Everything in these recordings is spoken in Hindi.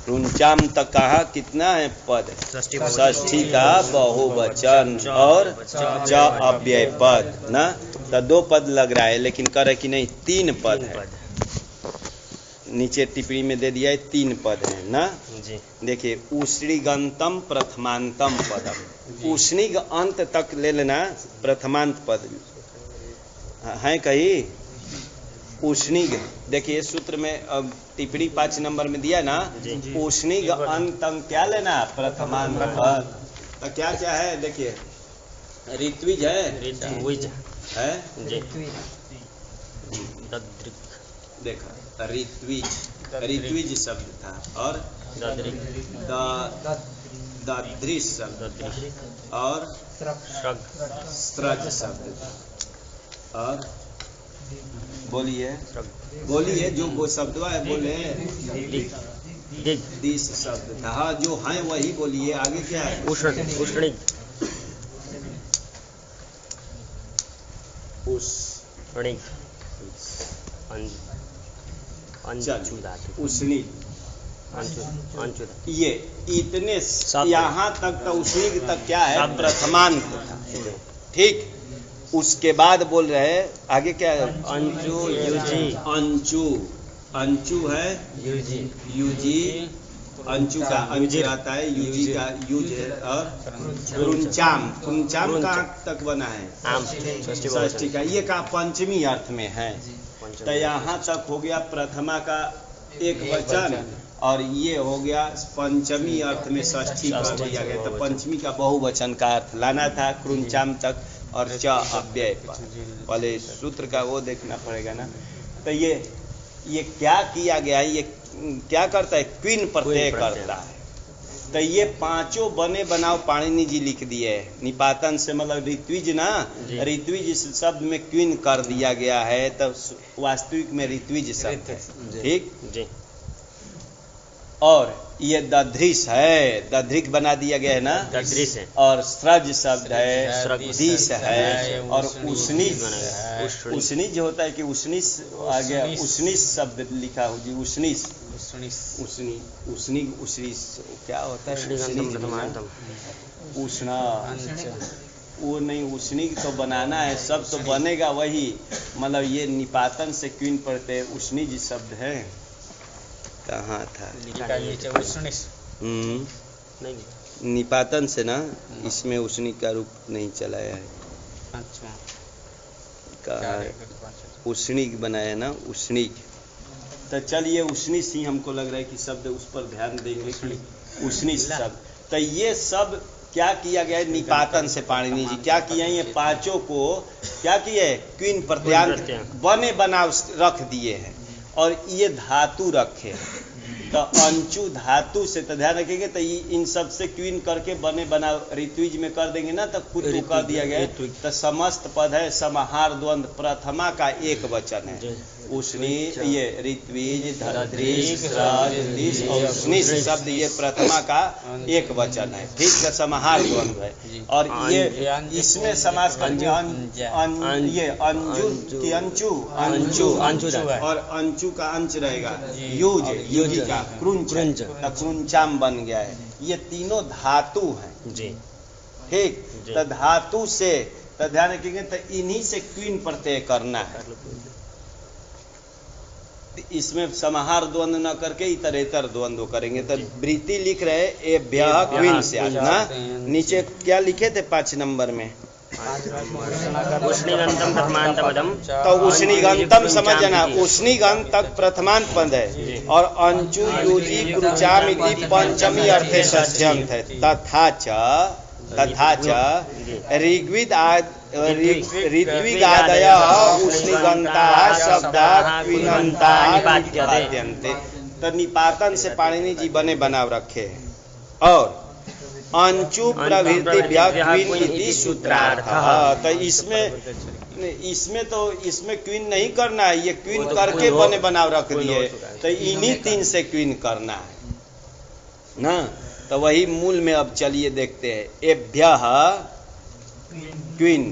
कृंचाम तक कहा कितना है पद? षष्ठी का बहुवचन और च अव्यय पद ना, तो 2 पद लग रहा है, लेकिन करे कि नहीं 3 पद है। नीचे टिप्पणी में दे दिया है 3 पद है ना। देखिए उष्णिगंतम प्रथमांतम पदम, उष्णिग अंत तक ले लेना प्रथमांत पद है कहीं उष्णिग। देखिए सूत्र में अब टिप्पणी 5 नंबर में दिया ना, उष्णिग अंतम क्या लेना प्रथमांत पद। तो क्या क्या है देखिए, ऋत्विज है देखा ऋत्विज शब्द था और ददृश शब्द और स्त्रज शब्द था। और बोलिए जो वो शब्द है बोले दिस शब्द था। हाँ जो है वही बोलिए। आगे क्या है? उष्णिग ये इतने यहाँ तक तो उष्णिग तक क्या है प्रथमांत था। ठीक, उसके बाद बोल रहे हैं आगे क्या है? अंचु है यूजी, अंचु का अंच आता है, यूजी का यूज है। और कृंचाम कहाँ तक बना है? षष्ठी का। ये का पंचमी अर्थ में है। तो यहाँ तक हो गया प्रथमा का एक वचन और ये हो गया पंचमी अर्थ में षष्ठी कर दिया गया। तो पंचमी का बहुवचन का अर्थ लाना था कृंचाम तक और च अव्यय पर। पहले सूत्र का वो देखना पड़ेगा ना। तो ये क्या किया गया है? ये क्या करता है? क्वीन प्रत्यय करता है। तो ये 5 बने बनाओ पाणिनि जी लिख दिए निपातन से, मतलब ऋत्विज ना, ऋत्विज शब्द में क्वीन कर दिया गया है। तो वास्तविक में ऋत्विज शब्द है। ठीक, और ये दधृष है, दधृक बना दिया गया है ना, और स्रज शब्द है, दिश है। और उष्णिज होता है कि उष्णिस आ गया, उष्णिस शब्द लिखा हो जी, उष्णिस क्या होता है? उष्णा वो नहीं, उष्णिक तो बनाना है, सब तो बनेगा वही। मतलब ये निपातन से क्वीन पढ़ते उष्णिज शब्द है। कहाँ था? निपातन से ना, इसमें उष्णिक का रूप नहीं चलाया है। अच्छा, कहा उष्णिक बनाया ना, उष्णिक। तो चलिए उष्णिस ही हमको लग रहा है कि शब्द, उस पर ध्यान देंगे कि उष्णिस शब्द। तो ये सब क्या किया गया है? निपातन से पाणिनि जी क्या किया है? ये 5 को क्या किए? क्वीन प्रत्यांत बने बना रख दिए हैं। और ये धातु रखे, तो अंचु धातु से, तो ध्यान रखेंगे। तो इन सब से क्वीन करके बने बना ऋत्विज में कर देंगे ना, तो खुद को कर दिया गया। तो समस्त पद है समाहार द्वंद्व प्रथमा का एक वचन है। उष्णी ये ऋत्विज, धदृश, दिश और उष्णिस शब्द ये प्रथमा का एक वचन है। ठीक है, समाहार द्वंद्व है। और ये इसमें समास करके ये अंजु की अंचु और अंचु का अंच रहेगा यूज का कृंचाम बन गया है। ये तीनों धातु हैं जी। ठीक, तो धातु से तो ध्यान रखेंगे, तो इन्हीं से क्वीन प्रत्यय करना है। इसमें समाहार द्वंद्व न करके इतरेतर द्वंद्व करेंगे। तो वृत्ति लिख रहे ए ब्याह क्वीन से ना। नीचे क्या लिखे थे 5 नंबर में? तो उष्णिगंतम समझना, उष्णिगंत तक प्रथमांत पद है। और अंचु यूजी कृचाम इति पंचमी अर्थे षष्ठ्यंत है। तथा च ऋत्विगादय उष्णिगंता शब्दा क्वीनंता निपात्यन्ते। तो निपातन से पाणिनि जी बने बनाव रखे हैं। और अंचु प्रभृति क्वीन इति सूत्रार्थ। तो इसमें क्वीन नहीं करना है, ये क्वीन करके बने बनाव रख दिए। तो इन्हीं 3 से क्वीन करना है ना। तो वही मूल में अब चलिए देखते हैं। एभ्यः क्वीन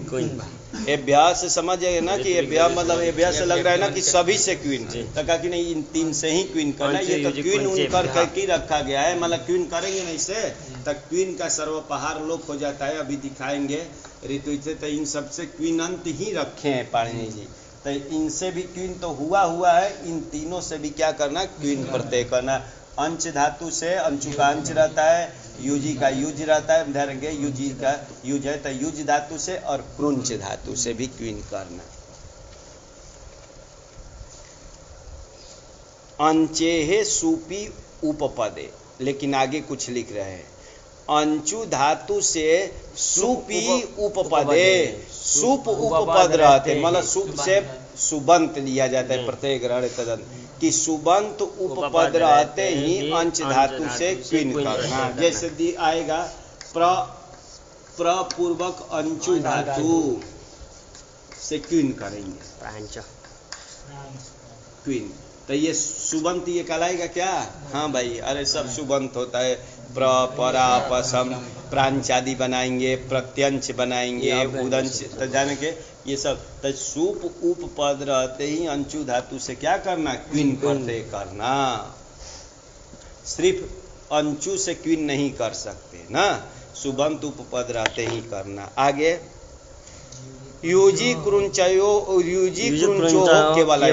एभ्या से समझ जाइए ना कि एभ्या मतलब एभ्या से लग रहा है ना कि सभी से क्वीन, तो कहा कि नहीं इन तीन से ही क्वीन करना, ये तो क्वीन उनकर करके रखा गया है, मतलब क्वीन करेंगे नहीं से तो क्वीन का सर्वपहार लोप हो जाता है। अभी दिखाएंगे ऋतु से, तो इन सबसे क्वीन अंत ही रखे हैं पाणिनि जी, तो इनसे भी क्वीन तो हुआ है, इन तीनों से भी क्या करना, क्वीन प्रत्यय करना। अंश धातु से अंशु का अंश रहता है, युजी का युज रहता है, धरेंगे युजी का युज है तो युज धातु से, और क्रुंच धातु से भी क्वीन करना। अंचेहे सुपी उपपदे, लेकिन आगे कुछ लिख रहे हैं, अंचु धातु से सुपी उपपदे, सुप उपपद रहते, मतलब सुप से सुबंत लिया जाता है प्रत्यय ग्रहण तदन कि सुबंत उपपद रहते ही अंश धातु से क्वीन करना। जैसे आएगा प्रपूर्वक अंशु धातु से क्वीन करेंगे, क्वीन, तो ये सुबंत ये कहलाएगा क्या? हाँ भाई, अरे सब सुबंत होता है, प्र परा पसम प्रांच आदि बनाएंगे, प्रत्यंश बनाएंगे, उदंश, तो जाने के ये सब, तो सुप उपपद रहते ही अंशु धातु से क्या करना, क्वीन प्रत्यय करना। सिर्फ अंशु से क्वीन नहीं कर सकते ना, सुबंत उपपद रहते ही करना। आगे युजी क्रुंचयो, युजी क्रुंचो केवल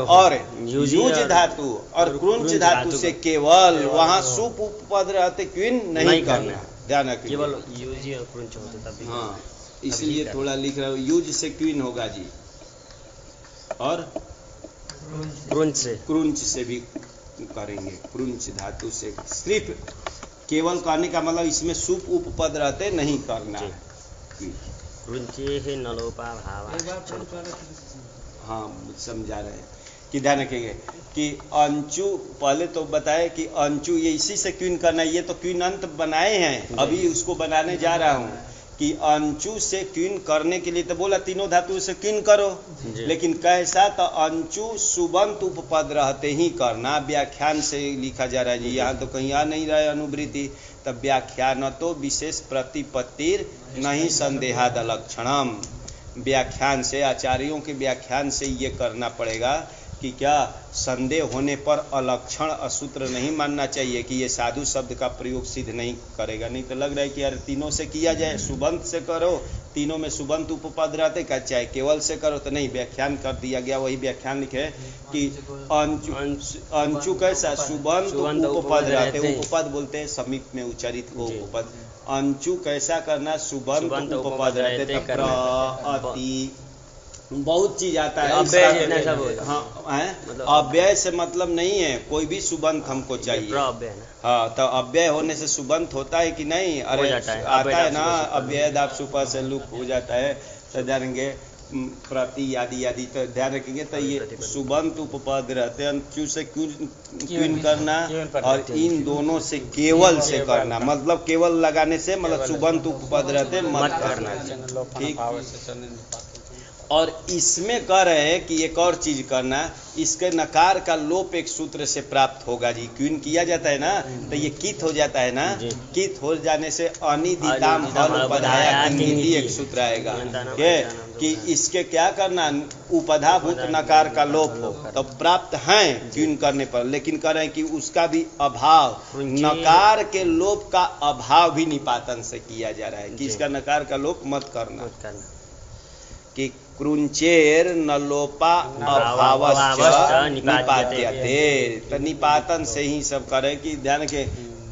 और युज धातु और क्रुंच धातु से केवल, वहाँ सुप उपपद रहते क्वीन नहीं करना, ध्यान रखिए, केवल युजी और क्रुंच होते तभी। हाँ, इसलिए थोड़ा लिख रहा हूँ, युज से क्वीन होगा जी, और क्रुंच से भी करेंगे, क्रुंच धातु से। सिर्फ केवल करने का मतलब इसमें सुप उपपद रहते नहीं करना है। हाँ, समझा रहे हैं कि ध्यान रखेंगे कि अंशु, पहले तो बताए कि अंशु ये इसी से क्वीन करना है, ये तो क्वीन अंत बनाए हैं, अभी उसको बनाने जा रहा हूँ कि अंशु से क्वीन करने के लिए तो बोला तीनों धातु से क्वीन करो, लेकिन कैसा, तो अंशु सुबंत उपपद रहते ही करना। व्याख्यान से लिखा जा रहा है जी, यहाँ तो कहीं आ नहीं रहा है अनुवृत्ति, तब व्याख्यान तो विशेष प्रतिपत्तिर नहीं संदेहाद लक्षणम, व्याख्यान से, आचार्यों के व्याख्यान से ये करना पड़ेगा कि क्या संदेह होने पर अलक्षण असूत्र नहीं मानना चाहिए कि ये साधु शब्द का प्रयोग सिद्ध नहीं करेगा। नहीं तो लग रहा है कि यार तीनों से किया जाए, सुबंत से करो, तीनों में सुबंत उपपद रहते का, चाहे केवल से करो, तो नहीं, व्याख्यान कर दिया गया। वही व्याख्यान लिखे कि अंशु कैसा, सुबंत उपपद रहते, उपपद बोलते हैं समीप में उच्चारित को उपपद, अंशु कैसा करना, सुबंत उपपद रहते, प्रति बहुत चीज आता है, अव्यय से मतलब नहीं है, कोई भी सुबंत हमको चाहिए। हाँ, तो अव्यय होने से सुबंत होता है कि नहीं? अरे आता है ना, अव्यय दाप सुपर से लुप हो जाता है, तो जानेंगे प्रति आदि आदि, तो ध्यान रखेंगे। तो ये सुबंत उपपद रहते हैं, अंशु से क्वीन करना, और इन दोनों से केवल से करना, मतलब केवल लगाने से मतलब सुबंत उपपद रहते मत करना, ठीक। और इसमें कह रहे हैं कि एक और चीज करना, इसके नकार का लोप एक सूत्र से प्राप्त होगा जी, क्वीन किया जाता है ना, तो ये कित हो जाता है ना, कित हो जाने से अनिदिताम हल उपधाया किंगिति एक सूत्र आएगा कि इसके क्या करना, उपधाभूत नकार का लोप हो, तो प्राप्त है क्वीन करने पर, लेकिन कह रहे हैं कि उसका भी अभाव, नकार के लोप का अभाव भी निपातन से किया जा रहा है, कि इसका नकार का लोप मत करना, कि क्रुंचेर न लोपा अभावश्च निपात्यते, तो निपातन से ही सब करे कि ध्यान के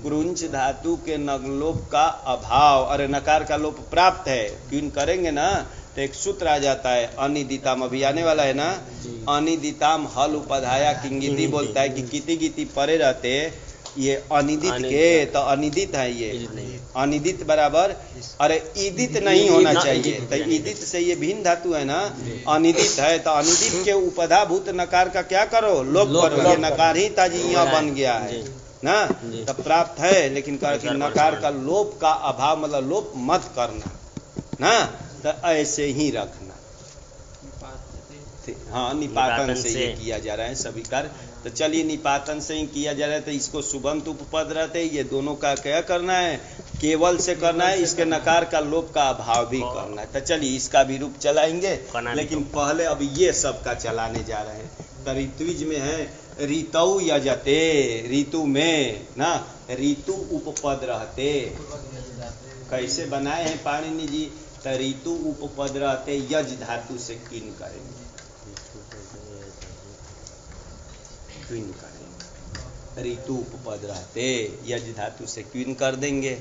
क्रुंच धातु के नलोप का अभाव, अरे नकार का लोप प्राप्त है, क्वीन करेंगे ना, तो एक सूत्र आ जाता है अनिदिताम, अभी आने वाला है ना, अनिदिताम हल उपधाया किंगिति बोलता है कि किति गिति परे रहते ये अनिदित के, तो अनिदित है ये, अनिदित बराबर, अरे ईदित नहीं होना चाहिए, तो ईदित से ये भिन्न धातु है ना, अनिदित है, तो अनिदित के उपधाभूत नकार का क्या करो, लोप करो, ये नकार ही ताजी यहाँ बन गया है ना, तो प्राप्त है, लेकिन नकार का लोप का अभाव, मतलब लोप मत करना ना, तो ऐसे ही रखना। हाँ, निपातन से ये किया जा रहा है सभी कार्य, तो चलिए निपातन से ही किया जा रहा है, तो इसको सुबंत उपपद रहते, ये दोनों का क्या करना है, केवल से करना है, इसके नकार का लोप का अभाव भी करना है। तो चलिए इसका भी रूप चलाएंगे, लेकिन पहले अब ये सब का चलाने जा रहे हैं। तो ऋत्विज में है ऋतु यजते, ऋतु में ना ऋतु उपपद रहते। कैसे बनाए हैं पाणिनि जी? तो ऋतु उपपद रहते यज धातु से किन करेंगे, क्वीन करेंगे। ऋतु उपपद रहते यज धातु से क्वीन कर देंगे,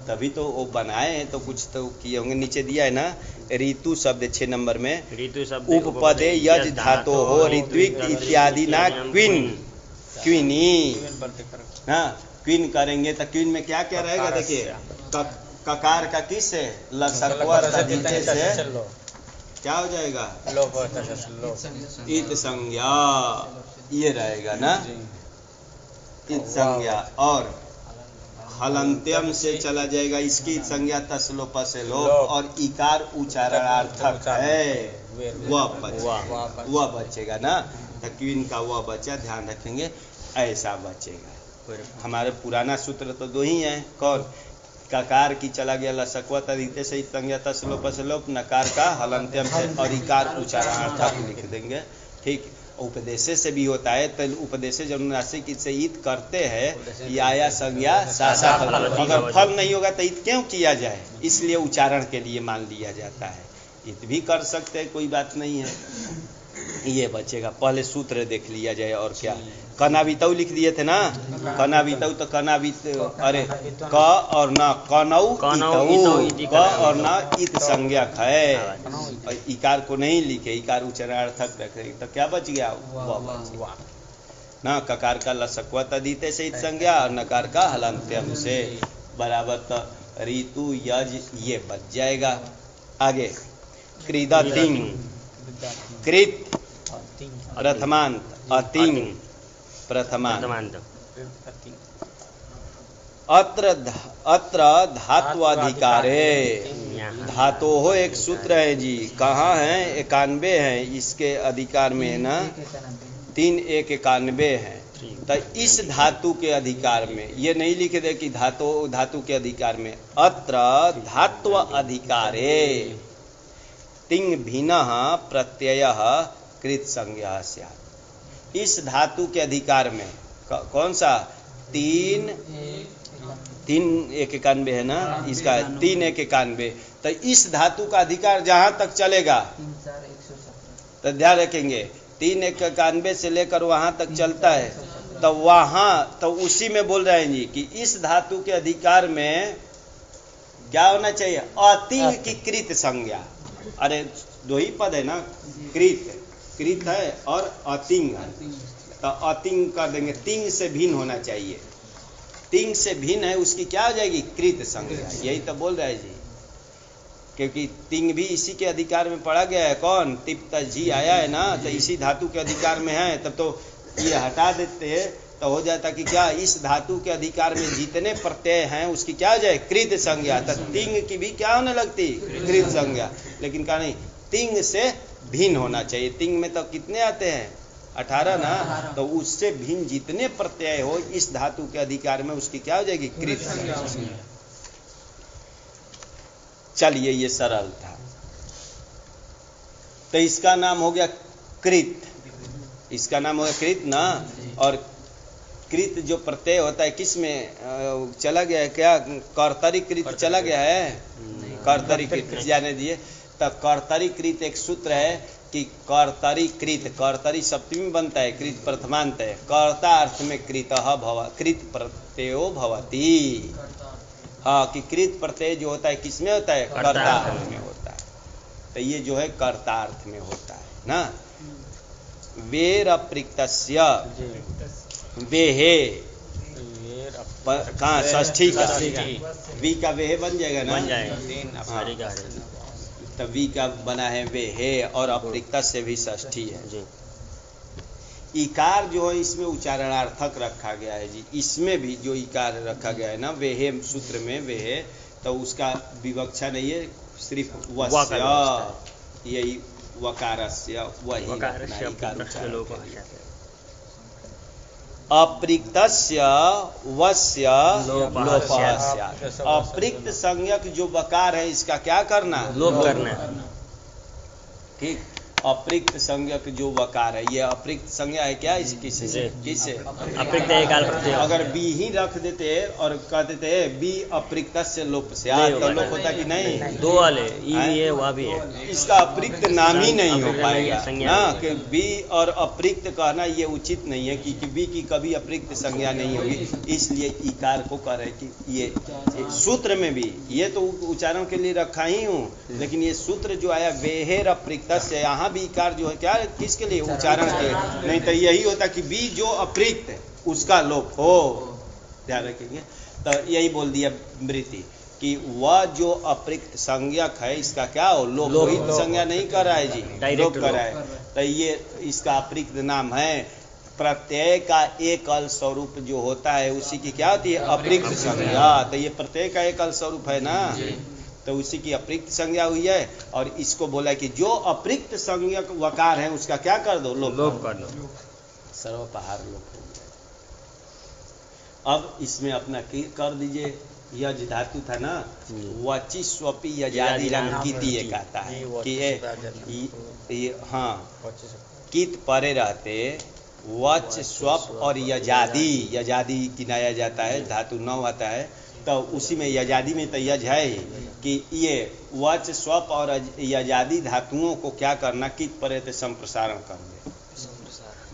तभी तो वो बनाए हैं। तो कुछ तो किए होंगे, नीचे दिया है ना ऋतु शब्द 6 नंबर में, ऋतु शब्द उपपदे यज धातो हो ऋत्विक इत्यादि ना क्वीन, क्वीनी ना क्वीन करेंगे। तो क्वीन में क्या क्या रहेगा? देखिए ककार का किस है लसकवा नीचे से क्या हो जाएगा? इत संज्ञा, ये रहेगा ना इत संज्ञा। और हलंत्यम से चला जाएगा, इसकी संज्ञा तसलोप से लोप, और इकार उच्चारणार्थक है वह बचेगा ना। तो क्वीन का वह बचा, ध्यान रखेंगे ऐसा बचेगा। हमारे पुराना सूत्र तो दो ही है, कौन? ककार की चला गया लसकवा तरीके से संज्ञा तसलोप से लोप, नकार का हलंत्यम से, और इकार उच्चारणार्थक लिख देंगे। ठीक, उपदेशे से भी होता है। तो उपदेशे जब नासिक से ईद करते हैं या संज्ञा सासा फल, अगर फल नहीं होगा तो ईद क्यों किया जाए? इसलिए उच्चारण के लिए मान लिया जाता है। ईद भी कर सकते हैं, कोई बात नहीं है। ये बचेगा, पहले सूत्र देख लिया जाए। और क्या कनावितौ लिख दिए थे ना, कनावितौ तो कनावित, अरे क और ना कनौ क और ना इत संज्ञक है, और इकार को नहीं लिखे, इकार उच्चारणार्थक रखे, तो क्या बच गया? वह ना ककार का लसकवा तदीते से इत संज्ञा, और नकार का हलंत्यम से बराबर। तो ऋतु यज ये बच जाएगा। आगे क्रीडतिं, कृत प्रथमांत, अतिं प्रथमांत। अत्र धात्वाधिकारे, धातो हो एक सूत्र है जी, कहाँ है? 91 है, इसके अधिकार में ना 3 1 91 है। तो इस धातु के अधिकार में ये नहीं लिखे दे कि धातु के अधिकार में, अत्र धात्व अधिकारे तिंग भिन्नः प्रत्ययः कृत संज्ञा स्यात्। इस धातु के अधिकार में कौन सा? 3 1 91 है ना, इसका 3 1 91। तो इस धातु का अधिकार जहां तक चलेगा, तो ध्यान रखेंगे 3 1 91 से लेकर वहां तक चलता है। तो वहां तो उसी में बोल रहे हैं जी कि इस धातु के अधिकार में क्या होना चाहिए? अतिंग की कृत संज्ञा। अरे दो ही पद है ना, कृत है और अतिंग है। तो अतिंग कर देंगे, तिंग से भिन्न होना चाहिए। तिंग से भिन्न है, उसकी क्या हो जाएगी? कृत संज्ञा। यही तो बोल रहा है जी, क्योंकि तिंग भी इसी के अधिकार में पड़ा गया है। कौन? तिप्त जी आया है ना, तो इसी धातु के अधिकार में है। तब तो ये हटा देते हैं तो हो जाता कि क्या? इस धातु के अधिकार में जितने प्रत्यय हैं उसकी क्या हो जाए? कृत संज्ञा। तो तिंग की भी क्या होने लगती? कृत संज्ञा। लेकिन क्या नहीं, तिंग से भिन्न होना चाहिए। तिंग में तो कितने आते हैं? 18 ना। तो उससे भिन्न जितने प्रत्यय हो इस धातु के अधिकार में उसकी क्या हो जाएगी? कृत संज्ञा। चलिए ये सरल था। तो इसका नाम हो गया कृत, इसका नाम हो गया कृत ना। और कृत जो प्रत्यय होता है किस में चला गया है? क्या कर्तरी कृत चला गया है? कर्तरी कृत जाने दिए। तो कर्तरी कृत एक सूत्र है कि कर्तरी कृत, कर्तरी सप्तमी बनता है, कृत प्रथमांत है। कर्ता अर्थ में कृतः भव, कृत प्रत्ययो भवति। हाँ, कि कृत प्रत्यय जो होता है किसमें होता है? कर्ता अर्थ में होता है। तो ये जो है कर्ता अर्थ में होता है ना। वेर अप्रिक्तस्य, वेहे कहाँ? षष्ठी का वी का वेहे बन जाएगा ना, बन जाएगा। तब वी का बना है वेहे, और अप्रिक्ता से भी षष्ठी है जी। इकार जो है इसमें उच्चारणार्थक रखा गया है जी। इसमें भी जो इकार रखा गया है ना वेहे सूत्र में, वेहे, तो उसका विवक्षा नहीं है, सिर्फ वस्य, यही वकारस्य, वही अप्रिक्तस्य वस्य लोपः स्यात्। अप्रिक्त संज्ञक जो बकार है इसका क्या करना, लोप करना। ठीक, अप्रिक्त संज्ञक जो वकार है, ये अप्रिक्त संज्ञा है क्या, इस किससे, किससे, अप्रिक्त एकाल प्रत्यय। अगर बी ही रख देते और कह देते बी अप्रिक्तस्य लोप स्यात्, तो लोप होता कि नहीं, दो वाले ई भी है वह भी है, इसका अप्रिक्त नाम ही नहीं हो पाएगा ना, कि बी और अप्रिक्त कहना ये उचित नहीं है, कि बी की कभी अप्रिक्त संज्ञा नहीं होगी, इसलिए इकार को कह रहे कि ये सूत्र में भी, ये तो उच्चारण के लिए रखा ही हूँ, लेकिन ये सूत्र जो आया वेहेर अप्रिक्तस्य, यहाँ भी इकार जो है क्या, किसके लिए, उच्चारण के, नहीं तो यही होता कि बी जो अप्रिक्त है उसका लोप हो, ध्यान रखेंगे। तो यही बोल दिया वृत्ति कि वह जो अप्रिक्त संज्ञक है इसका क्या हो, लोप, कोई संज्ञा नहीं कर रहा है जी, लोप कर रहा है, तो ये इसका अप्रिक्त नाम है। प्रत्यय का एक अल स्वरूप जो होता है उसी की क्या होती है, अप्रिक्त संज्ञा, तो ये प्रत्यय का एक अल स्वरूप है ना, तो उसी की अप्रिक्त संज्ञा हुई है, और इसको बोला कि जो अप्रिक्त संज्ञक वकार है उसका क्या कर दो, लोप कर दो, सर्वपहार लोप हो गया। अब इसमें अपना कर दीजिए, यज धातु था ना, वचि स्वपी यजादि रंकिति एक आता है कि ये हाँ, कित परे रहते वच स्वप और यजादि गिनाया जाता है, धातु 9 आता है, तो उसी में यजादि में तो यज है ही, कि ये वच स्वप और यजादि धातुओं को क्या करना, कित परे थे संप्रसारण करना,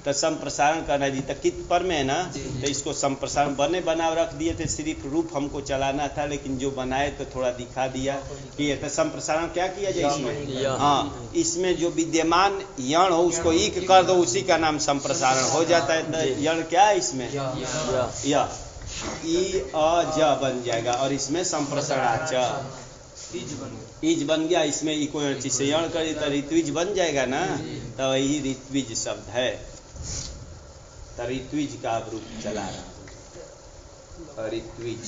तो संप्रसारण करना जी, तो कित पर में है ना, तो इसको संप्रसारण बना रख दिए थे, सिर्फ रूप हमको चलाना था, लेकिन जो बनाए तो थोड़ा दिखा दिया कि ये तो संप्रसारण क्या किया जाए इसमें, हाँ, इसमें जो विद्यमान यण हो उसको ईक कर दो, उसी का नाम संप्रसारण हो जाता है। तो यण क्या है इसमें, या ई अ ज बन जाएगा, और इसमें संप्रसारणाच इज बन गया, इसमें ई कोई चीज से यण करी तो ऋत्विज बन जाएगा ना, तो वही ऋत्विज शब्द है, तो ऋत्विज का रूप चला रहा है, ऋत्विज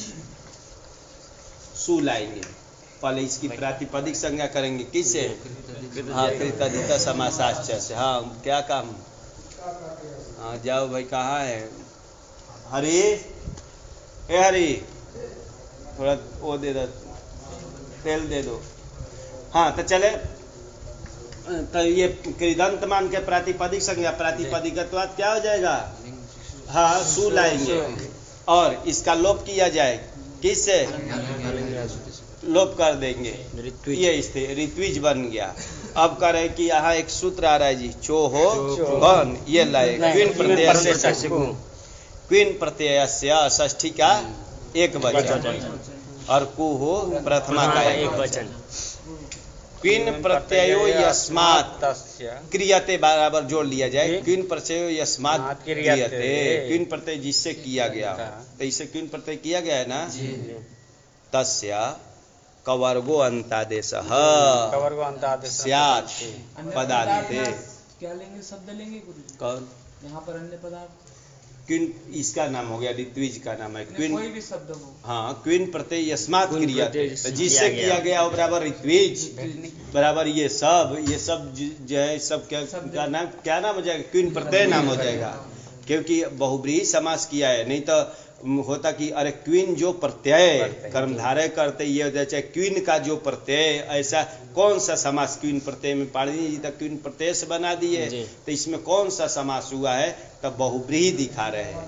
सु लाएंगे, पहले इसकी प्रातिपदिक संज्ञा करेंगे किससे, हाँ, कृतधित समासाश्च से, हाँ, क्या काम, हाँ जाओ भाई, कहाँ है हरी, ए हरी, थोड़ा वो दे दो, तेल दे दो, हाँ, तो चले, तो ये कृदंत मान के प्रातिपदिक संज्ञा, प्रातिपदिकत्वात् क्या हो जाएगा, हाँ, सु लाएंगे, और इसका लोप किया जाए, किससे, लोप कर देंगे, ये इससे ऋत्विज बन गया। अब कह रहे कि यहाँ एक सूत्र आ रहा है जी, चोहो गन, ये लाए, क्विन प्रत्यय से, क्विन प्रत्यय से षष्ठी का एक वचन, और कु हो प्रथमा का एक वचन, क्विन प्रत्ययो यस्मात् क्रियते, बराबर जोड़ लिया जाए, क्विन प्रत्ययो यस्मात् क्रियते, क्विन प्रत्यय जिससे किया गया, तो इसे क्विन प्रत्यय किया गया है ना, तस्या कवर्गो अंतादेशः स्यात् पदान्ते, क्या लेंगे, शब्द लेंगे कौन, यहाँ पर अन्य पदार्थ, क्विन इसका नाम हो गया, ऋत्विज का नाम है, क्विन कोई भी शब्द हो, हाँ, क्विन प्रत्यय यस्मात् क्रियते, तो जिससे किया गया वो बराबर ऋत्विज, बराबर ये सब जो है सब क्या नाम, क्या नाम हो जाएगा, क्विन प्रत्यय नाम हो जाएगा, क्योंकि बहुब्रीहि समास किया है, नहीं तो होता कि अरे क्वीन जो प्रत्यय कर्मधारय करते, ये हो जाए क्वीन का जो प्रत्यय, ऐसा कौन सा समास क्वीन प्रत्यय में, पाणिनि जी तक क्वीन प्रत्यय से बना दिए, तो इसमें कौन सा समास हुआ है, तब बहुब्रीहि दिखा रहे हैं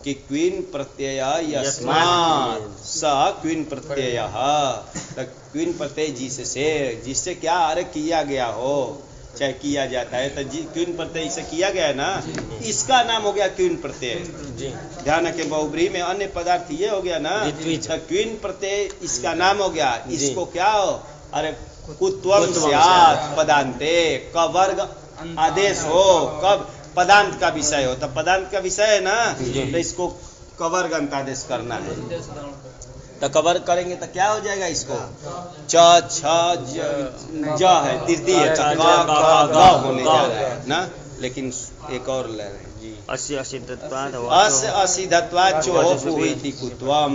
कि क्वीन प्रत्यय यस्मात् स क्वीन प्रत्यय, तो क्वीन प्रत्यय जिससे क्या अरे किया गया हो, चाहे किया जाता है, तो क्वीन प्रत्यय इसे किया गया है ना, इसका नाम हो गया क्वीन प्रत्यय। ध्यान रखें, बहुब्रीहि में अन्य पदार्थ ये हो गया ना, तो क्वीन प्रत्यय इसका नाम हो गया, इसको क्या हो, अरे कुत्वम स्यात् पदान्ते, कवर्ग आदेश हो, कब पदांत का विषय हो, तो पदांत का विषय है ना, तो इसको कवर्ग अंतादेश करना है, तो कवर करेंगे तो क्या हो जाएगा, इसको च छ ज है तृतीय, ग होने जा रहा है ना, लेकिन एक और ले रहे हैं जी, असिद्धत्वात् चोहो कुहिति कुत्वम,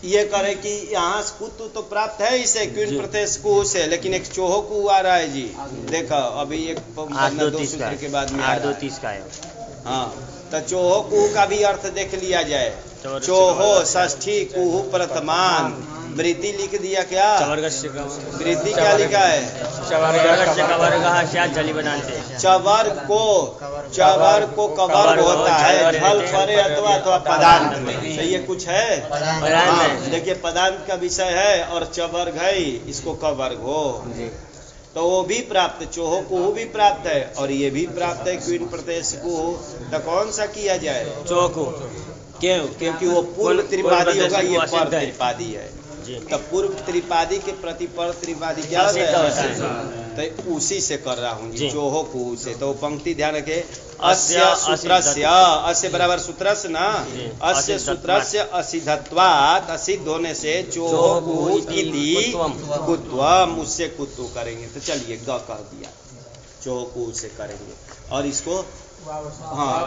ये करे कि यहाँ कुत्व तो प्राप्त है इसे क्वीन प्रत्यय कु से, लेकिन एक चोहो कु आ रहा है जी, देखो अभी एक 2 सूत्र के बाद में 8-2-30 का है, हाँ, तो चोहो कुहू का भी अर्थ देख लिया जाए। चोहो षष्ठी कुहू प्रथमान, वृद्धि लिख दिया क्या? वृद्धि क्या लिखा है? चवर को कवर्ग होता है झल परे अथवा पदांत में। तो ये कुछ है? देखिए पदांत का विषय है और चवर्ग है, इसको कवर्ग हो तो वो भी प्राप्त, चोहो कुहू भी प्राप्त है और ये भी प्राप्त है क्वीन प्रत्यय कुहू। तो कौन सा किया जाए? चोकू। क्यों? क्योंकि वो पूर्व त्रिपादी होगा, ये पर त्रिपादी है। तो पूर्व त्रिपादी के प्रति पर त्रिपादी क्या होता है? तो उसी से कर रहा हूँ जी, चोहो कुहू से। तो पंक्ति ध्यान रखे, अस्य सूत्रस्य, अस्य बराबर सूत्रस्य ना, अस्य सूत्रस्य असिद्धत्वात्, असिद्ध होने से चोहो कुहू इति कुत्वम, उससे कुत्तु करेंगे। तो चलिए ग कह दिया, चोहो कुहू से करेंगे और इसको हाँ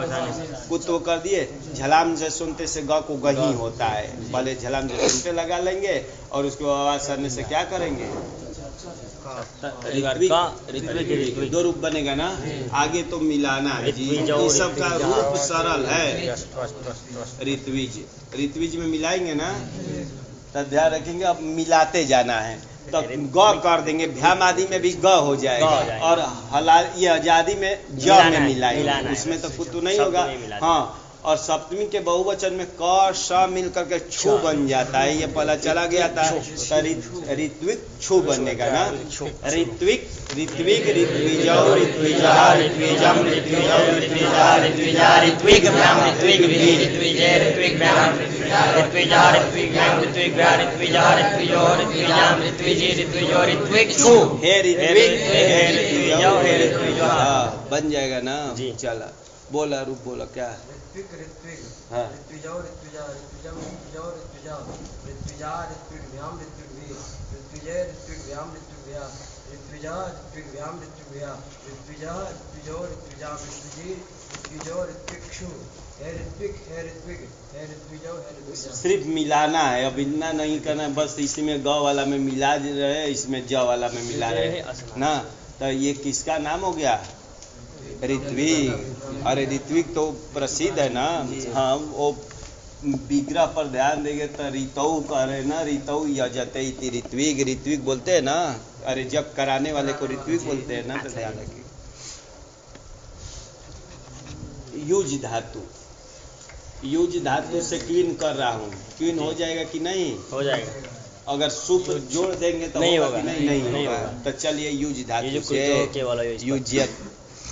कुत्तो कर दिए। झलाम से सुनते से ग को गही होता है, पहले झलाम से सुनते लगा लेंगे और उसको आवाज सरने से क्या करेंगे? ऋत्विक दो रूप बनेगा ना, आगे तो मिलाना है जी, ये सब का रूप सरल है। ऋत्विज में मिलाएंगे ना, तब ध्यान रखेंगे अब मिलाते जाना है। तो ग कर देंगे, भ्याम आदि में भी ग हो जाएगा और हलाल ये आजादी में ज में मिलाएंगे, उसमें तो कुत्तु नहीं होगा। हाँ, और सप्तमी के बहुवचन में क श मिल करके छु बन जाता है, ये पहला चला गया था। तो ऋत्विक छु बनेगा ना, ऋत्विक ऋत्विक ऋत्विजौ ऋत्विजा ऋत्विजम ऋत्विजौ ऋत्विजा ऋत्विजा ऋत्विक भ्याम ऋत्विक भी ऋत्विजे ऋत्विक भ्याम ऋत्विजा ऋत्विक भ्याम ऋत्विक भ्या ऋत्विजा ऋत्विजो ऋत्विजाम ऋत्विजी ऋत्विजो ऋत्विक छु हे ऋत्विक हे ऋत्विजौ हे ऋत्विजा बन जाएगा ना। चला बोला रूप बोला क्या है? हाँ सिर्फ मिलाना है, अब इतना नहीं करना है, बस इसमें ग वाला में मिला रहे, इसमें ज वाला में मिला रहे ना। तो ये किसका नाम हो गया? ऋत्विक। अरे ऋत्विक तो प्रसिद्ध है ना। हाँ, वो विग्रह पर ध्यान देंगे तो ऋतौ कह रहे ना, ऋतौ यजते इति ऋत्विक, ऋत्विक बोलते हैं ना। अरे जब कराने वाले को ऋत्विक बोलते हैं ना, तो ध्यान रखिए। युज धातु, युज धातु से क्वीन कर रहा हूँ, क्वीन हो जाएगा कि नहीं? हो जाएगा। अगर सुप जोड़ देंगे तो नहीं होगा, नहीं होगा। तो चलिए युज धातु से,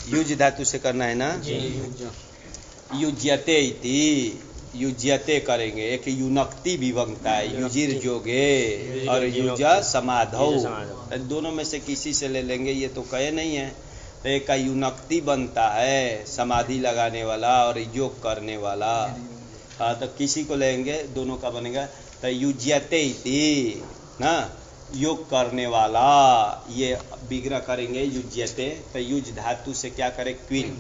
युज धातु से करना है ना। युज्यते इति, युज्यते करेंगे। एक युनक्ति विभक्ता है, युजिर जोगे और युजा समाधौ, दोनों में से किसी से ले लेंगे, ये तो कहे नहीं है। तो एक का युनक्ति बनता है, समाधि लगाने वाला और योग करने वाला। हाँ, तो किसी को लेंगे, दोनों का बनेगा। तो युज्यते इति ना, योग करने वाला, ये विग्रह करेंगे युज्यते। तो युज धातु से क्या करें? क्वीन।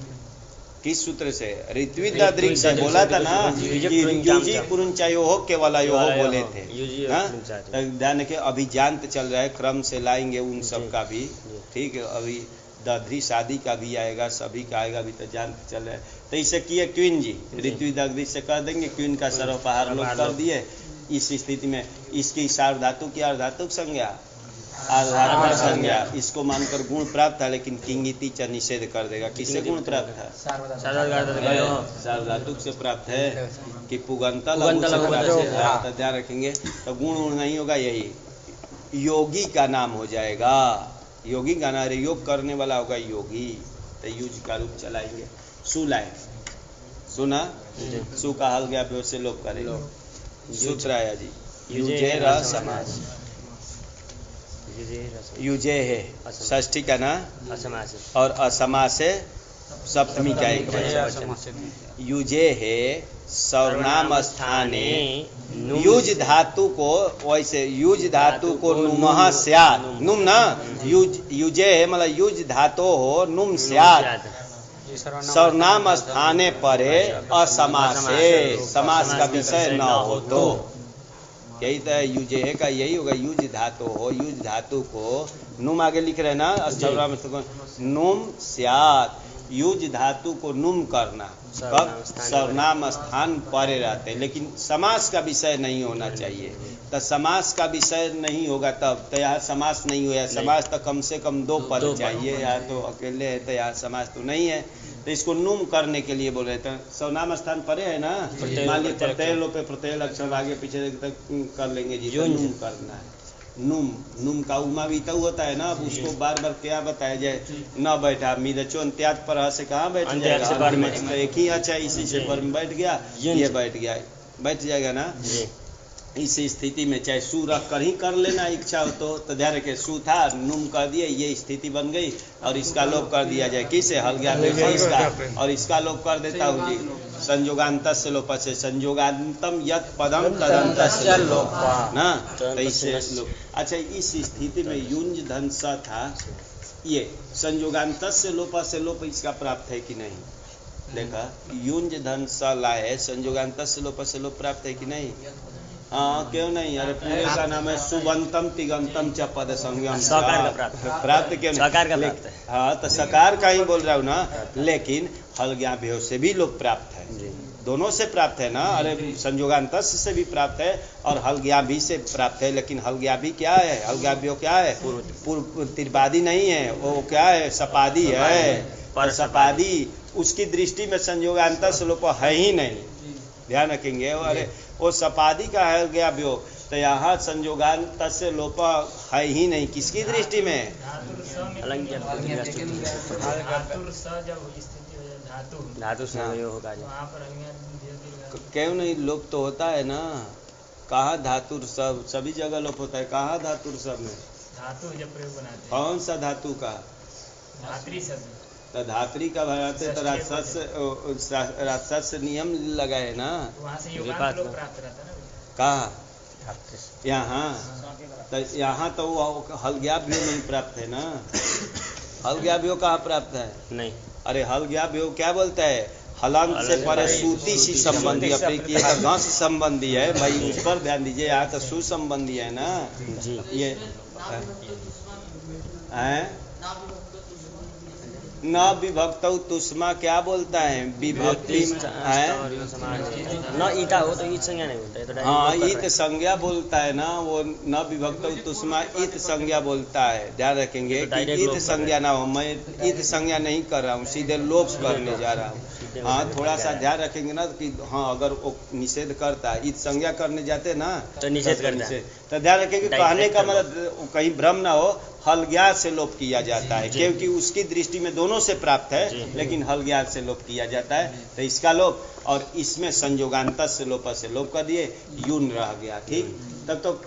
किस सूत्र से? ऋत्विदाद्रिक से बोला था ना कि युजी पुरुंचायो हो केवल यो हो बोले थे ना। तो ध्यान रखिए, अभी जानत चल रहा है, क्रम से लाएंगे उन सब का भी, ठीक है। अभी दधरी शादी का भी आएगा, सभी का आएगा, अभी तो जानत चल रहा है। तो इसे किए क्वीन जी, ऋत्विदाद्रिक से कर देंगे, क्वीन का सर्वपहार लोग कर दिए। इस स्थिति में इसकी सार्वधातु की अर्धातुक संज्ञा, अर्धात्मक संज्ञा, इसको मानकर गुण प्राप्त है, लेकिन किंगिति च निषेध कर देगा। किससे गुण प्राप्त है? सार्वधातुक से प्राप्त है कि पुगंता लघु से प्राप्त है। तो ध्यान रखेंगे, तो गुण नहीं होगा, यही योगी का नाम हो जाएगा। योगी का नाम, योग करने वाला होगा योगी। तो युज का रूप चलाएंगे। सु लाए, सुना सु का हल गया, से लोग करेंगे। सूत्र आया जी, युजे रह समास, युजे है षष्ठी का ना, और असमास है सप्तमी का एक वचन। युजे है सर्वनाम स्थाने, युज धातु को, वैसे युज धातु को नुमः स्यात्, नुम ना, युजे है मतलब युज धातु हो, नुम स्यात् सर्वनाम स्थाने परे असमासे, समास का विषय न हो तो। यही तो युजे का यही होगा, युज धातु हो, युज धातु को नुम आगे लिख रहे ना, नुम स्यात्, युज धातु को नुम करना, कब सर्वनाम स्थान परे रहते हैं, लेकिन समास का विषय नहीं होना चाहिए। तो समास का विषय नहीं होगा तब तो यहाँ समास नहीं हुआ। समास तो कम से कम दो पद चाहिए, यहाँ तो अकेले है तो यहाँ समास तो नहीं है। तो इसको नुम करने के लिए बोल रहे थे। सर्वनाम स्थान परे है ना, मान लीजिए प्रत्यय लोप पे प्रत्यय लक्षण आगे पीछे तक कर लेंगे जी, तो नुम करना है। नुम का उमा भी तो होता है ना, अब उसको बार बार क्या बताया जाए, न बैठा मिदचो अंत्यात पर से कहाँ बैठ जाएगा, तो एक ही अच्छा इसी से पर में बैठ गया, ये बैठ जाएगा ना। इस स्थिति में चाहे सु रख कर ही कर लेना इच्छा हो तो ध्यान रखे, सु था नुम कर दिए, ये स्थिति बन गई और इसका लोप कर दिया जाए। किसे हल गया इसका, और इसका लोप कर देता हूँ जी संयोगांत से लोप से, संयोगांतम यत पदम तदंत से लोप ना, तो इससे लोप। अच्छा, इस स्थिति में युंज धन स था, ये संयोगांत से लोप इसका प्राप्त है कि नहीं? देखा, युंज धन स लाए, संयोगांत से लोप प्राप्त है कि नहीं? हाँ, क्यों नहीं? अरे पूरे का नाम है सुबंतम तिगंतम च पद संज्ञम, प्राप्त क्यों नहीं? हाँ, तो सकार का ही बोल रहा हूँ ना, लेकिन हलज्ञाभ्यो से भी लोप प्राप्त है, दोनों से प्राप्त है ना। अरे संयोगांत से भी प्राप्त है और हलज्ञाभी से प्राप्त है, लेकिन हलज्ञाभी क्या है? हलज्ञाभ्यो क्या है? पूर्व त्रिपादी नहीं है, वो क्या है? सपादी है। पर सपादी उसकी दृष्टि में संयोगांत से लोप है ही नहीं, ध्यान रखेंगे। अरे वो सपादी का है गया व्यो, तो यहाँ संयोगांत से लोप है ही नहीं, किसकी दृष्टि में? धातु होगा, क्यों नहीं? लोप तो होता है ना। कहाँ धातु सब? सभी जगह लोप होता है। कहाँ धातु सब में? धातु जब प्रयोग बनाते हैं। कौन सा धातु का? धात्री शब्द। तो धात्री का बनाते तो राक्षस से नियम लगाए ना, वहाँ से योगांत लोप प्राप्त रहता है ना। कहाँ? यहाँ तो यहाँ तो वो हलज्ञाभ्यो नहीं प्राप्त है ना। हलज्ञाभ्यो कहाँ प्राप्त है? नहीं। अरे हलज्ञाभ्यो क्या बोलता है? हलंग से परे सूती सी संबंधी, अपनी घास संबंधी है भाई, उस पर ध्यान दीजिए। यहाँ तो सुसंबंधी है ना जी। ये है न विभक्त तुष्मा क्या बोलता है? विभक्ति है न ईटा हो तो ईट संज्ञा नहीं बोलता है, तो हाँ, ईत संज्ञा बोलता है ना, वो न विभक्त तुष्मा ईत संज्ञा बोलता है। ध्यान रखेंगे कि ईत संज्ञा ना हो। मैं ईत संज्ञा नहीं कर रहा हूँ, सीधे लोप करने जा रहा हूँ। हाँ, थोड़ा सा ध्यान रखेंगे ना कि हाँ, अगर वो निषेध करता है, ईत संज्ञा करने जाते ना तो निषेध करता है, तो ध्यान रखेंगे। कहने का मतलब कहीं भ्रम ना हो, हलज्ञा से लोप किया जाता है, क्योंकि उसकी दृष्टि में दोनों से प्राप्त है, लेकिन हलज्ञा से लोप किया जाता है। तो इसका लोप, और इसमें संयोगांत से लोप कर दिए, यून रह गया। ठीक, तब तो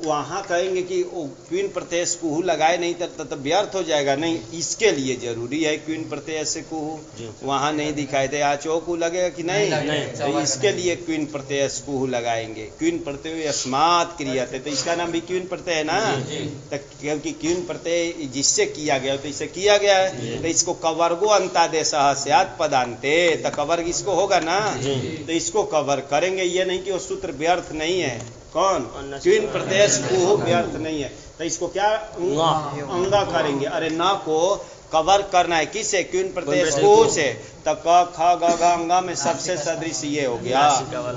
वहाँ कहेंगे कि वो क्वीन प्रत्यय से कुहू लगाए नहीं तब व्यर्थ हो जाएगा। नहीं, इसके लिए जरूरी है क्वीन प्रत्यय से कुहू, वहाँ नहीं दिखाए थे। यहाँ चौकू लगेगा कि नहीं? तो इसके लिए क्वीन प्रत्यय से कुहू लगाएंगे। क्वीन प्रत्यय अस्मात् क्रियते, तो इसका नाम भी क्वीन प्रत्यय है ना, तो क्योंकि क्वीन प्रत्यय जिससे किया गया तो इसे किया गया है, तो इसको कवर्गो अंतादेश स्यात् पदान्ते, तो कवर्ग इसको होगा ना, तो इसको कवर करेंगे। ये नहीं कि वो सूत्र व्यर्थ नहीं है। कौन? क्वीन प्रत्यय को व्यर्थ नहीं है, तो इसको क्या अंगा करेंगे? अरे ना को कवर करना है, किसे? क्वीन प्रत्यय को से, तो क ख ग घ अंगा में सबसे सदृश ये हो गया।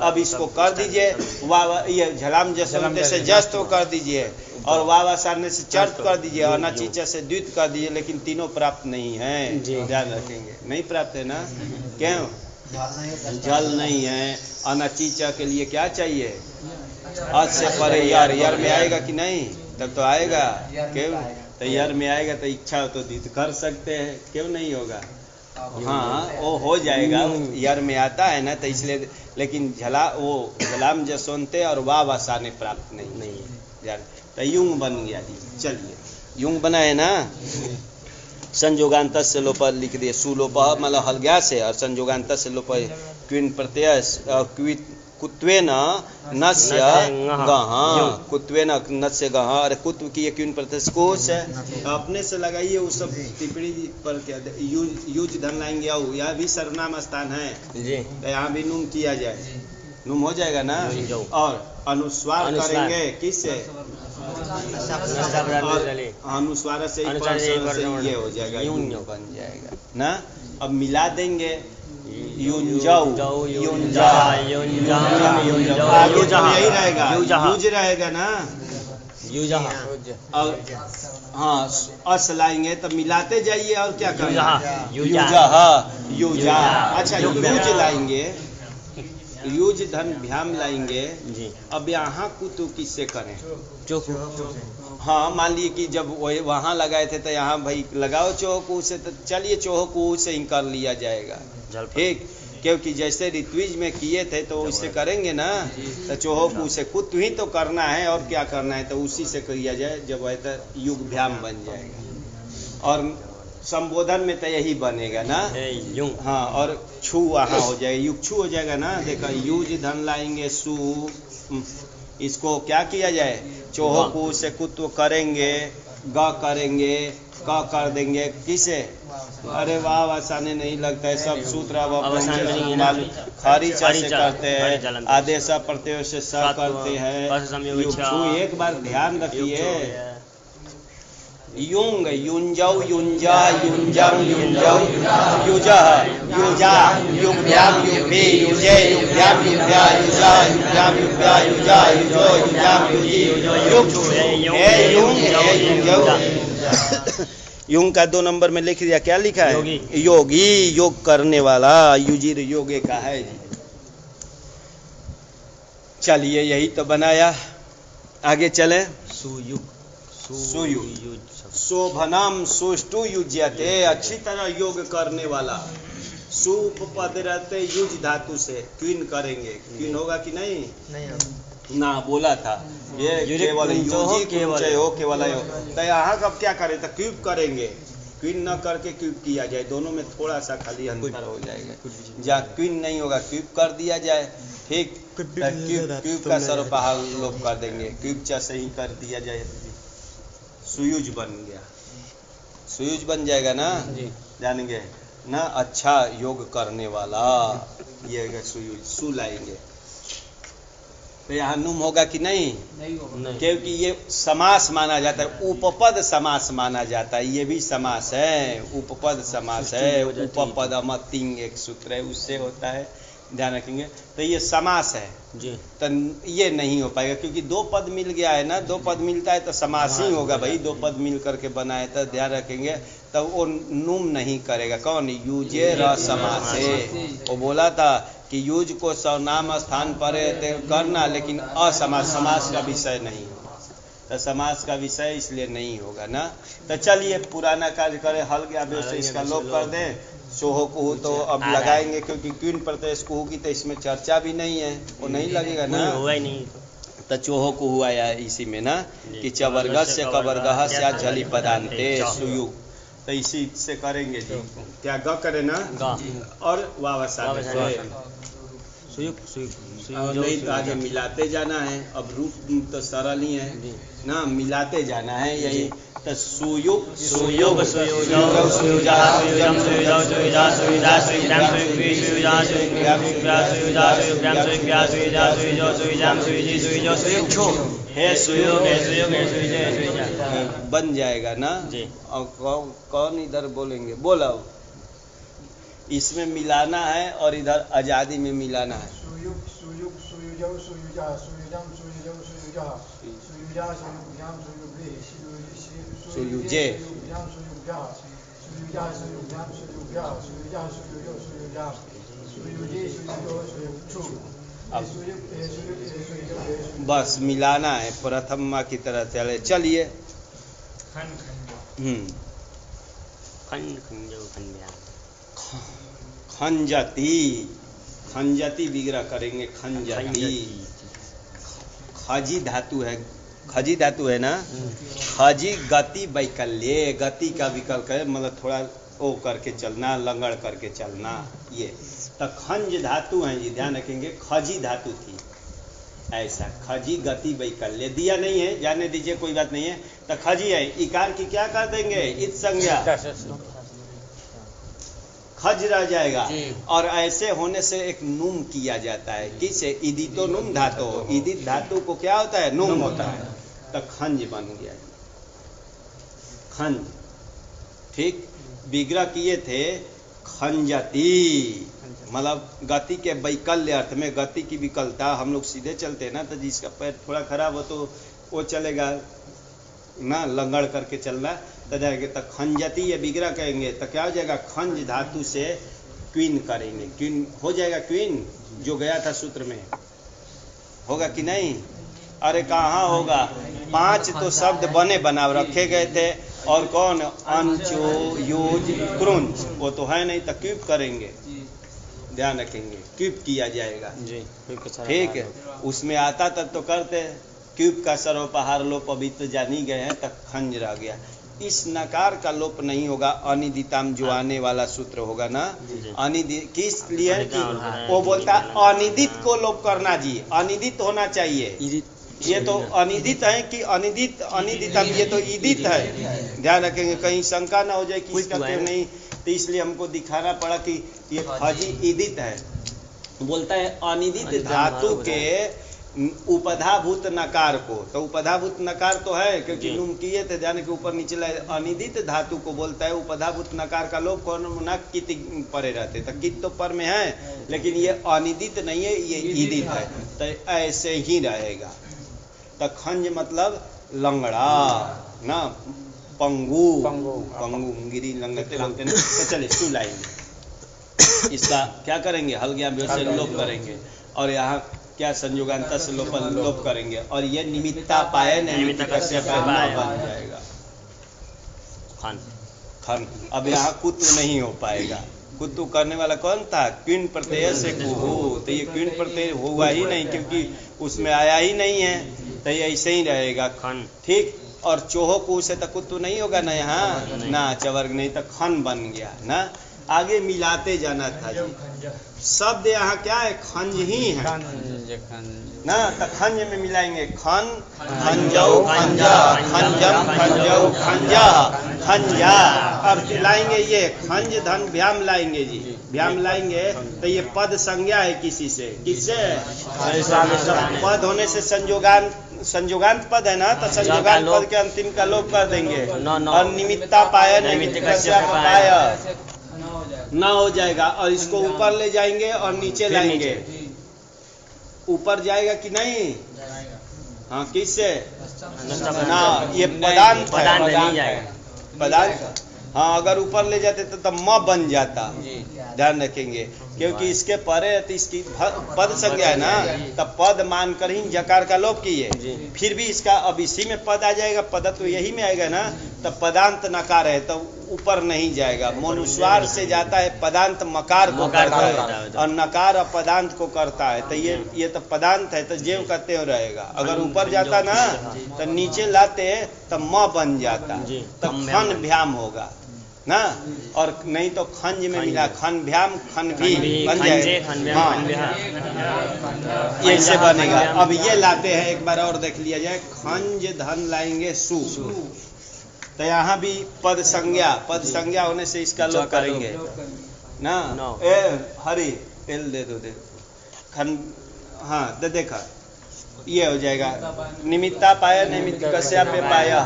अब इसको कर दीजिए, वाह, ये झलाम जसवंते से जस्त कर दीजिए, और वावा सारने से चर्त कर दीजिए, अनाचीचा से द्वित कर दीजिए, लेकिन तीनों प्राप्त नहीं है। ध्यान रखेंगे, नहीं प्राप्त है ना। क्यों? जल नहीं है। अनाचीचा के लिए क्या चाहिए? आज से परे यार, यार में आएगा कि नहीं? तब तो आएगा। क्यों? तो यार में आएगा तो इच्छा हो तो द्वित कर सकते हैं, क्यों नहीं होगा? हाँ, वो हो जाएगा, यार में आता है ना, तो इसलिए। लेकिन झलाम जसवंते और वाव आसाने प्राप्त नहीं है। तो युंग बन गया जी। चलिए, युंग बना है ना। संयोगांत से लोप लिख दिए, सुलोप मतलब हलज्ञा से, और संयोगांत से लोप क्वीन प्रत्यय कुत्वेन नस्य गह, कुत्वेन नस्य गह। अरे कुत्व की क्वीन प्रत्यय कोश है, अपने से लगाइए। उस सब टिप्पणी पर क्या यूज धन लाएंगे, यह भी सर्वनाम स्थान है, तो यहाँ भी नुम किया जाए, नुम हो जाएगा ना। और अनुस्वार करेंगे किससे? अनुस्वार से ये हो जाएगा, यूं बन जाएगा ना। अब मिला देंगे, युंजाऊ युंजा यही रहेगा, युज रहेगा ना। और हाँ अस लाएंगे तो मिलाते जाइए और क्या करना, युजा। अच्छा युज लाएंगे, युज धन भ्याम लाएंगे। अब यहाँ कुतु किससे करें, हाँ मान लिए कि जब वहाँ लगाए थे तो यहाँ भाई लगाओ चौहकू से, तो चलिए चौहकू से ही कर लिया जाएगा, ठीक। क्योंकि जैसे ऋत्विज में किए थे तो उससे करेंगे ना, तो चौहकू से कुतु ही तो करना है और क्या करना है, तो उसी से किया जाए। जब है तो युग भ्याम बन जाएगा और संबोधन में तो यही बनेगा ना, हाँ। और छू वहाँ हो जाएगा, युग छू हो जाएगा ना। देखो युज धन लाएंगे सु, इसको क्या किया जाए, चौहकू से कुत्व करेंगे, ग करेंगे, क कर देंगे किसे, अरे वाह आसानी नहीं लगता है, सब सूत्र अब खारिचा से करते हैं, आदेश प्रत्यय से स करते हैं। युग छू एक बार ध्यान रखिए, युंग युंजौ युंजा युंजम युंजौ युजा युजा युभ्याम युभे युजे युभ्याम युभ्या युजा युभ्याम युभ्या युजा युजो युजाम युजी युग हे युंग हे युंजौ। युंग का 2 नंबर में लिख दिया, क्या लिखा है, योगी, योग करने वाला, युजिर योगे का है जी। चलिए यही तो बनाया, आगे चले। सुयुग सुयुग शोभनम सुष्टु युज्यते, अच्छी तरह योग करने वाला। सुप पद रहते युज धातु से क्वीन करेंगे, क्वीन होगा कि नहीं ना, बोला था ये केवल युजी केवल हो केवल हो। तो यहाँ कब क्या करें, तो क्यूब करेंगे, क्वीन न करके क्यूब किया जाए, दोनों में थोड़ा सा खाली अंतर हो जाएगा। जहाँ क्वीन नहीं होगा क्यूब कर दिया जाए, ठीक। क्यूब का सर्वपहार लोप कर देंगे, क्यूब चा से ही कर दिया जाए, सुयुज बन गया, सुयुज बन जाएगा ना, जानेंगे ना। अच्छा योग करने वाला, ये सुयुज सु लाएंगे तो यहाँ नुम होगा कि नहीं, क्योंकि ये समास माना जाता है, उपपद समास माना जाता है, ये भी समास है, उपपद समास है। उपपद अमतिंग एक सूत्र है, उससे होता है, ध्यान रखेंगे। तो ये समास है जी, तो ये नहीं हो पाएगा क्योंकि 2 पद मिल गया है ना, 2 पद मिलता है तो समास ही होगा भाई, 2 पद मिल करके बनाए तो ध्यान रखेंगे। तो वो नुम नहीं करेगा, कौन, युजे र समासे। वो बोला था कि युज को सर्वनाम स्थान पर करना, लेकिन असमास, समास का विषय नहीं होगा, तो समास का विषय इसलिए नहीं होगा ना। तो चलिए पुराना कार्य करें, हल गया से इसका लोप कर दें। सोहो कुहू तो अब लगाएंगे क्योंकि क्वीन प्रत्यय कुहू की तो इसमें चर्चा भी नहीं है, वो नहीं लगेगा ना, तो चोहो कुहू आया इसी में ना, कि चवर्गस्य कवर्गः स्यात् झलि पदान्ते सुयुग, तो इसी से करेंगे जी। क्या ग करे ना, और वावसा सुयुग सुयुग, नहीं तो आगे मिलाते जाना है। अब रूप तो सरल ही है ना, मिलाते जाना है यही। तो सुयुग सुयुग सुयुजौ सुयुजा सुयुजम सुयुजौ सुयुजा सुयुजा सुयुजाम सुयुग्वी सुयुजा सुयुग्भ्याम सुयुग्भ्या सुयुजा सुयुग्भ्याम सुयुग्भ्या सुयुजा सुयुजौ सुयुजाम सुयुजी सुयुजौ सुयुक्षु हे सुयुग हे सुयुग हे सुयुजे हे सुयुजा, बन जाएगा ना जी। और कौन इधर बोलेंगे, बोलो। इसमें मिलाना है और इधर आजादी में मिलाना है। सुयुग सुयुग सुयुजौ सुयुजा सुयुजम सुयुजौ सुयुजा सुयुजा सुयुग्भ्याम सुयुग्वी सुयुजे सुयुग्भ्याम सुयुग्भ्या सुयुजा सुयुग्भ्याम सुयुग्भ्या सुयुजा सुयुजौ सुयुजा सुयुजे सुयुजौ सुयुक्षु। बस मिलाना है, प्रथमा की तरह चले। चलिए खंजती, खंजती विग्रह करेंगे, खंजती। खजी धातु है, खजी धातु है ना, खजी गति वैकल्य, गति का विकल्प है, मतलब थोड़ा ओ करके चलना, लंगड़ करके चलना, ये तो खंज धातु है जी, ध्यान रखेंगे। खजी धातु थी ऐसा, खजी गति वैकल्य दिया नहीं है, जाने दीजिए कोई बात नहीं है। तो खजी है, इकार की क्या कर देंगे, इत संज्ञा, खज रह जाएगा। और ऐसे होने से एक नुम किया जाता है, किसे, इदितो नुम धातु, इदित धातु को क्या होता है, नुम होता है, तो खंज बन गया, खंज। ठीक, विग्रह किए थे खंजती, मतलब गति के वैकल्य अर्थ में, गति की विकलता। हम लोग सीधे चलते हैं ना, तो जिसका पैर थोड़ा खराब हो तो वो चलेगा ना, लंगड़ करके चलना तो जाएगा। तो खंजती ये बिगड़ा कहेंगे तो क्या हो जाएगा, खंज धातु से क्वीन करेंगे, क्वीन हो जाएगा। क्वीन जो गया था सूत्र में, होगा कि नहीं? अरे कहाँ होगा, 5 तो शब्द बने बनाव रखे गए थे, और कौन, अंचो, योज, क्रुंच, वो तो है नहीं, तो क्यूब करेंगे, ध्यान रखेंगे, क्यूब किया जाएगा जी। ठीक है, उसमें आता तब तो करते। क्यूब का सर्वपहार लोप अभी तो जान ही गए हैं, तक खंज रह गया। इस नकार का लोप नहीं होगा, अनिदिताम जो आने वाला सूत्र होगा ना, अनिदित किस लिए कि वो बोलता है अनिदित को लोप करना जी, अनिदित होना चाहिए। ये तो अनिदित है कि अनिदित, अनिदितम, ये तो ईदित है, ध्यान रखेंगे, कहीं शंका ना हो जाए कि इसका तो नहीं, तो इसलिए हमको दिखाना पड़ा कि ये फजी ईदित है। बोलता है अनिदित धातु के उपधाभूत नकार को, तो उपधाभूत नकार तो है क्योंकि नुम किए थे, ध्यान के ऊपर नीचे लाए। अनिदित धातु को बोलता है उपधाभूत नकार का लोप कौन ना, कित परे रहते, तो कित तो पर में है, लेकिन ये अनिदित नहीं है, ये ईदित है, तो ऐसे ही रहेगा। तो खंज मतलब लंगड़ा ना, पंगु, पंगु गिरी लंगते बोलते ना। तो चलिए टू लाइन, इसका क्या करेंगे, हल ज्ञा से लोप करेंगे, और यहाँ क्या संयोगांत से लोप करेंगे, और ये निमित्ता पाए निमित्त कस्य बन जाएगा खन खन। अब यहाँ कुतु नहीं हो पाएगा, कुतु करने वाला कौन था, क्वीन प्रत्यय से कुहू, तो ये क्वीन प्रत्यय हुआ ही नहीं क्योंकि उसमें आया ही नहीं है, तो ये ऐसे ही रहेगा खन, ठीक। और चोहो कु से तो कुतु नहीं होगा ना, यहाँ ना चवर्ग नहीं, तो खन बन गया ना। आगे मिलाते जाना था जी, शब्द यहाँ क्या है, खंज ही है ना, तो खंज में मिलाएंगे, खन, खंजौ, खंजा, खंजम, खंजौ, खंजा, खंजा। अब लाएंगे ये खंज धन भ्याम लाएंगे जी, भ्याम लाएंगे तो ये पद संज्ञा है किसी से, किससे, पद होने से संयोगांत पद है ना, तो संयोगांत पद के अंतिम का लोप कर देंगे, और निमित्ता पाया निमित्त कस्य पाया ना हो जाएगा, और इसको ऊपर ले जाएंगे और नीचे लाएंगे, ऊपर जाएगा कि नहीं, हाँ किससे ना, ये पदांत है, पदांत, हाँ अगर ऊपर ले जाते तो म बन जाता, ध्यान रखेंगे, क्योंकि इसके परे तो इसकी पद संज्ञा है ना, तब पद मानकर ही जकार का लोप किए, फिर भी इसका अब इसी में पद आ जाएगा, पद तो यही में आएगा ना, तब पदांत नकार है तो ऊपर नहीं जाएगा, मनुस्वार से जाता है, पदांत मकार को करता है, और नकार अपदांत को करता है, तो ये तो पदांत है, तो जेव कहते हो रहेगा। अगर ऊपर जाता ना तो नीचे लाते तो म बन जाता, तो खन भ्याम होगा ना, और नहीं तो खंज में मिला, खन भ्याम खन भी बन जाएगा, हाँ ऐसे बनेगा। अब ये लाते हैं, एक बार और देख लिया जाए, खंज धन लाएंगे सु, तो यहाँ भी पद संज्ञा होने से इसका लोप करेंगे ना, ए हरी तेल दे दो, दे खन, हाँ दे देखा, ये हो जाएगा, निमित्ता पाया निमित्त कस्या पे पाया,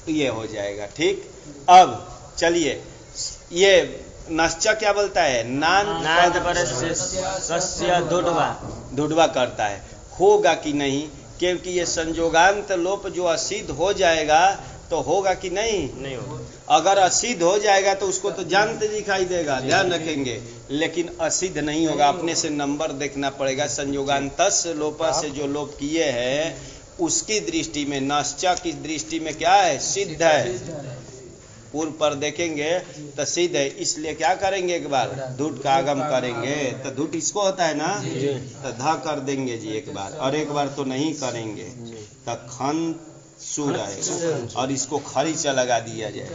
ये हो जाएगा, ठीक। अब चलिए, ये नश्चा क्या बोलता है, नान पद सस्य दुडवा करता है, होगा कि नहीं, क्योंकि ये संयोगांत लोप जो असिद्ध हो जाएगा तो होगा कि नहीं होगा। अगर असिद्ध हो जाएगा तो उसको तो जानते दिखाई देगा, ध्यान रखेंगे, लेकिन असिद्ध नहीं होगा, अपने से नंबर देखना पड़ेगा। संयोगांतस लोप से जो लोप किए हैं उसकी दृष्टि में, नश्चा की दृष्टि में क्या है, सिद्ध है, पूर्व पर देखेंगे तो सिद्ध है, इसलिए क्या करेंगे, एक बार धूट का आगम करेंगे, तो धूट इसको होता है ना, तो धा कर देंगे जी एक बार, और एक बार तो नहीं करेंगे, तो खन सु रहेगा, और इसको खरीचा लगा दिया जाए,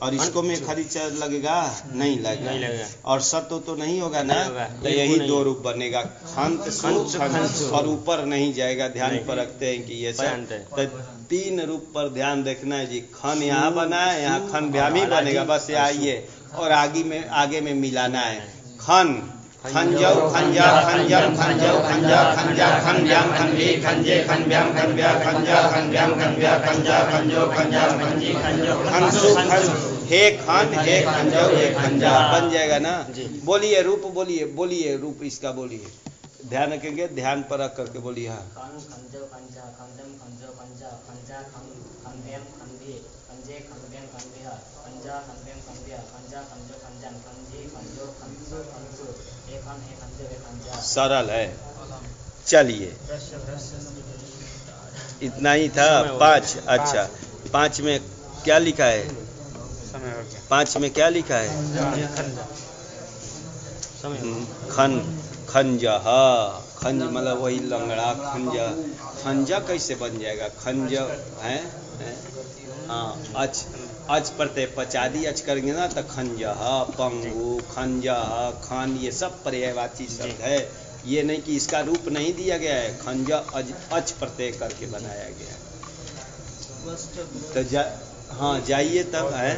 और इसको में खरीचा लगेगा, नहीं लगेगा, और सत्व तो नहीं होगा ना, तो यही दो रूप बनेगा, खंत सु, और ऊपर नहीं जाएगा, ध्यान पर रखते हैं कि ये सब, तो 3 रूप पर ध्यान देखना है जी। खन यहाँ बना है, यहाँ खन भ्याम ही बनेगा, बस ये आइए, और आगे में मिलाना है, खन खंजौ खंजा खंजम खंजौ खंजा खंजा खंजाम खंजी खंजे खंभ्याम खंभ्या खंजा खंभ्याम खंभ्या खंजा खंजो खंजा खंजी खंजो खंसु खंस हे खन हे खंजौ हे खंजा बन जाएगा ना। बोलिए रूप, बोलिए बोलिए रूप इसका बोलिए, ध्यान रखेंगे, ध्यान पर रख करके बोलिए। हाँ खंजो खंजा खंजम खंजो खंजा खंजा खंभ्यम खंभी खंजे खंभ्यम खंभ्या खंजा खंभ्यम खंभ्या खंजा खंजो खंजन खंजी खंजो खंसु खंसु हे खंजो हे खंजा। सरल है। चलिए इतना ही था। 5 अच्छा 5 में क्या लिखा है? 5 में क्या लिखा है? खन खंजा, खंज मतलब वही लंगड़ा खंजा। खंजा कैसे बन जाएगा? खंज है हाँ अच प्रत्यय पचादी अच करेंगे ना तो खंजा पंगु खंजा खान ये सब पर्यायवाची शब्द है। ये नहीं कि इसका रूप नहीं दिया गया है, खंजा अच प्रत्यय करके बनाया गया है। तो हाँ जाइए तब है।